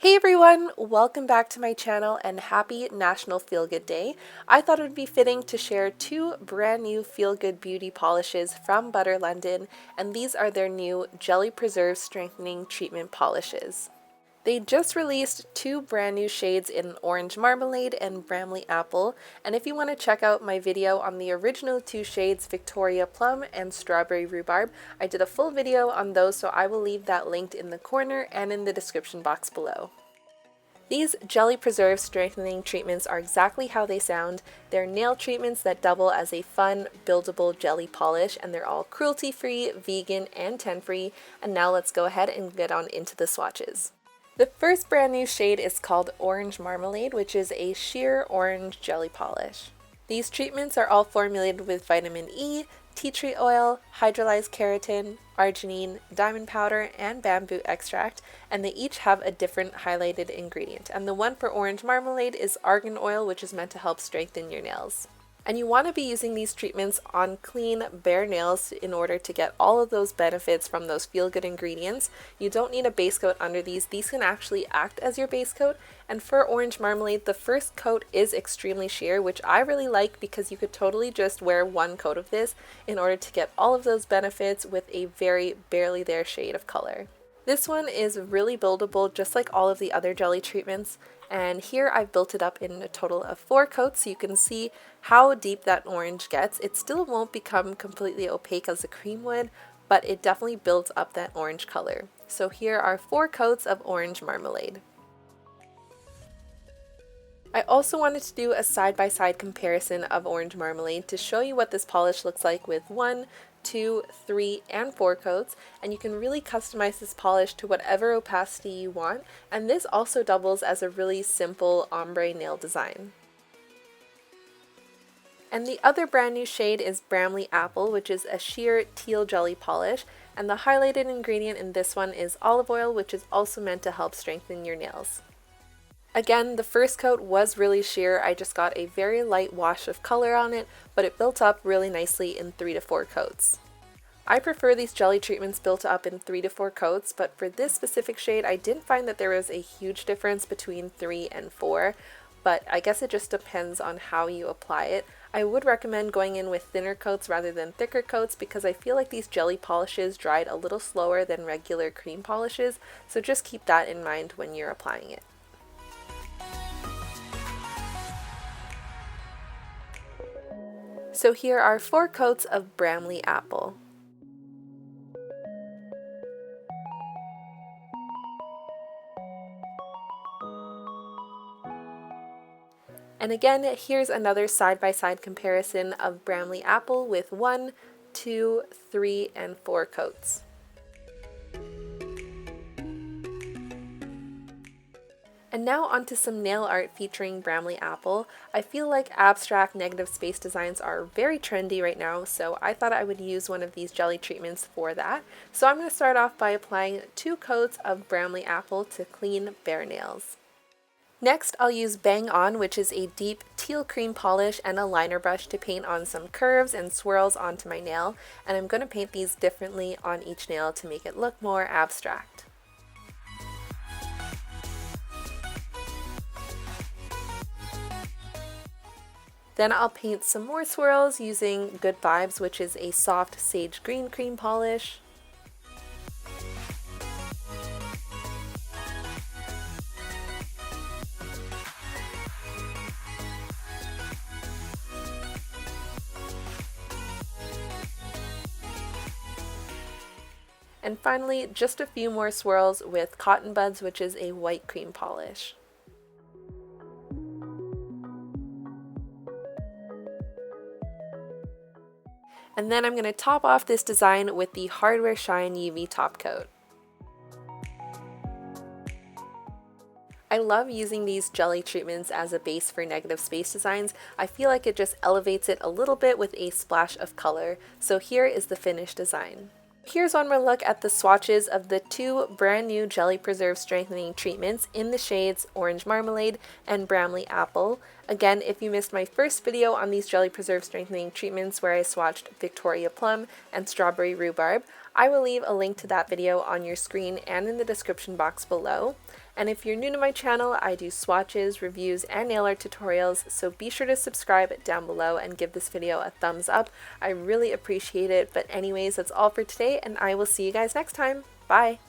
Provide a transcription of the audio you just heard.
Hey everyone, welcome back to my channel and happy National Feel Good Day. I thought it would be fitting to share two brand new Feel Good beauty polishes from Butter London, and these are their new Jelly Preserve Strengthening Treatment Polishes. They just released two brand new shades in Orange Marmalade and Bramley Apple, and if you want to check out my video on the original two shades, Victoria Plum and Strawberry Rhubarb, I did a full video on those, so I will leave that linked in the corner and in the description box below. These Jelly Preserve Strengthening treatments are exactly how they sound. They're nail treatments that double as a fun, buildable jelly polish, and they're all cruelty-free, vegan, and tin-free. And now let's go ahead and get on into the swatches. The first brand new shade is called Orange Marmalade, which is a sheer orange jelly polish. These treatments are all formulated with vitamin E, tea tree oil, hydrolyzed keratin, arginine, diamond powder, and bamboo extract, and they each have a different highlighted ingredient. And the one for Orange Marmalade is argan oil, which is meant to help strengthen your nails. And you want to be using these treatments on clean, bare nails in order to get all of those benefits from those feel-good ingredients. You don't need a base coat under these. These can actually act as your base coat. And for Orange Marmalade, the first coat is extremely sheer, which I really like because you could totally just wear one coat of this in order to get all of those benefits with a very barely there shade of color. This one is really buildable, just like all of the other jelly treatments. And here I've built it up in a total of 4 coats, so you can see how deep that orange gets. It still won't become completely opaque as a cream would, but it definitely builds up that orange color. So here are 4 coats of Orange Marmalade. I also wanted to do a side-by-side comparison of Orange Marmalade to show you what this polish looks like with 1, 2, 3, and 4 coats, and you can really customize this polish to whatever opacity you want, and this also doubles as a really simple ombre nail design. And the other brand new shade is Bramley Apple, which is a sheer teal jelly polish, and the highlighted ingredient in this one is olive oil, which is also meant to help strengthen your nails. Again, the first coat was really sheer. I just got a very light wash of color on it, but it built up really nicely in 3 to 4 coats. I prefer these jelly treatments built up in 3 to 4 coats, but for this specific shade, I didn't find that there was a huge difference between 3 and 4, but I guess it just depends on how you apply it. I would recommend going in with thinner coats rather than thicker coats because I feel like these jelly polishes dried a little slower than regular cream polishes, so just keep that in mind when you're applying it. So here are 4 coats of Bramley Apple. And again, here's another side-by-side comparison of Bramley Apple with 1, 2, 3, and 4 coats. And now onto some nail art featuring Bramley Apple. I feel like abstract negative space designs are very trendy right now, so I thought I would use one of these jelly treatments for that. So I'm going to start off by applying 2 coats of Bramley Apple to clean bare nails. Next, I'll use Bang On, which is a deep teal cream polish, and a liner brush to paint on some curves and swirls onto my nail, and I'm going to paint these differently on each nail to make it look more abstract. Then I'll paint some more swirls using Good Vibes, which is a soft sage green cream polish. And finally, just a few more swirls with Cotton Buds, which is a white cream polish. And then I'm going to top off this design with the Hardwear Shine UV Top Coat. I love using these jelly treatments as a base for negative space designs. I feel like it just elevates it a little bit with a splash of color. So here is the finished design. Here's one more look at the swatches of the 2 brand new Jelly Preserve Strengthening treatments in the shades Orange Marmalade and Bramley Apple. Again, if you missed my first video on these jelly preserve strengthening treatments where I swatched Victoria Plum and Strawberry Rhubarb, I will leave a link to that video on your screen and in the description box below. And if you're new to my channel, I do swatches, reviews, and nail art tutorials, so be sure to subscribe down below and give this video a thumbs up. I really appreciate it. But anyways, that's all for today, and I will see you guys next time. Bye!